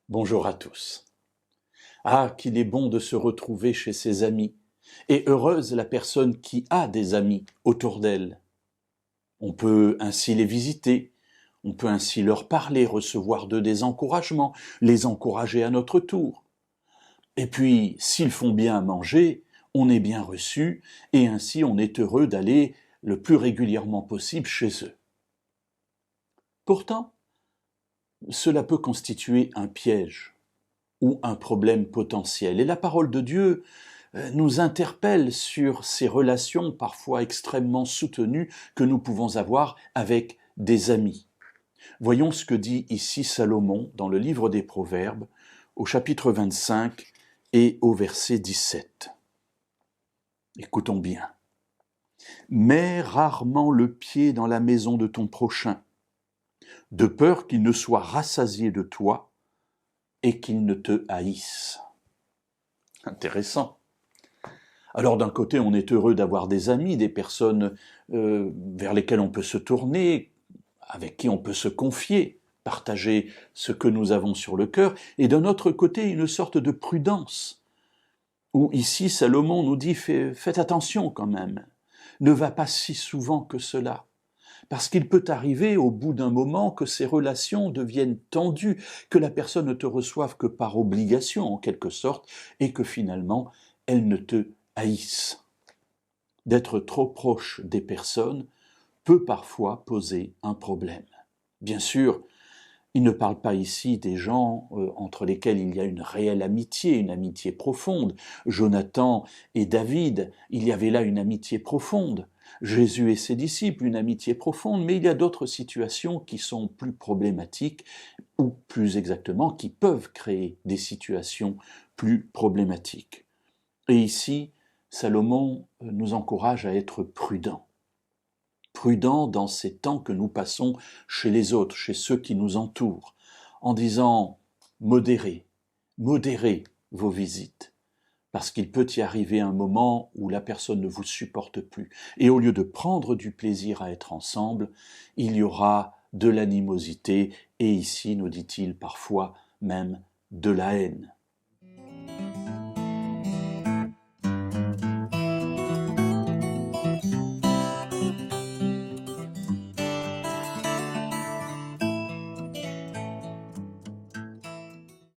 Bonjour à tous. Ah, qu'il est bon de se retrouver chez ses amis, et heureuse la personne qui a des amis autour d'elle. On peut ainsi les visiter, on peut ainsi leur parler, recevoir d'eux des encouragements, les encourager à notre tour. Et puis, s'ils font bien à manger, on est bien reçu, et ainsi on est heureux d'aller le plus régulièrement possible chez eux. Pourtant, cela peut constituer un piège ou un problème potentiel. Et la parole de Dieu nous interpelle sur ces relations parfois extrêmement soutenues que nous pouvons avoir avec des amis. Voyons ce que dit ici Salomon dans le livre des Proverbes, au chapitre 25 et au verset 17. Écoutons bien. « Mets rarement le pied dans la maison de ton prochain, de peur qu'il ne soit rassasié de toi et qu'il ne te haïsse. » Intéressant. Alors d'un côté, on est heureux d'avoir des amis, des personnes vers lesquelles on peut se tourner, avec qui on peut se confier, partager ce que nous avons sur le cœur, et d'un autre côté, une sorte de prudence, où ici Salomon nous dit « faites attention quand même, ne va pas si souvent que cela ». Parce qu'il peut arriver au bout d'un moment que ces relations deviennent tendues, que la personne ne te reçoive que par obligation en quelque sorte, et que finalement elle ne te haïsse. D'être trop proche des personnes peut parfois poser un problème. Bien sûr, il ne parle pas ici des gens entre lesquels il y a une réelle amitié, une amitié profonde. Jonathan et David, il y avait là une amitié profonde. Jésus et ses disciples, une amitié profonde, mais il y a d'autres situations qui sont plus problématiques, ou plus exactement, qui peuvent créer des situations plus problématiques. Et ici, Salomon nous encourage à être prudents. Prudents dans ces temps que nous passons chez les autres, chez ceux qui nous entourent, en disant modérez vos visites, parce qu'il peut y arriver un moment où la personne ne vous supporte plus. Et au lieu de prendre du plaisir à être ensemble, il y aura de l'animosité et ici, nous dit-il parfois, même de la haine.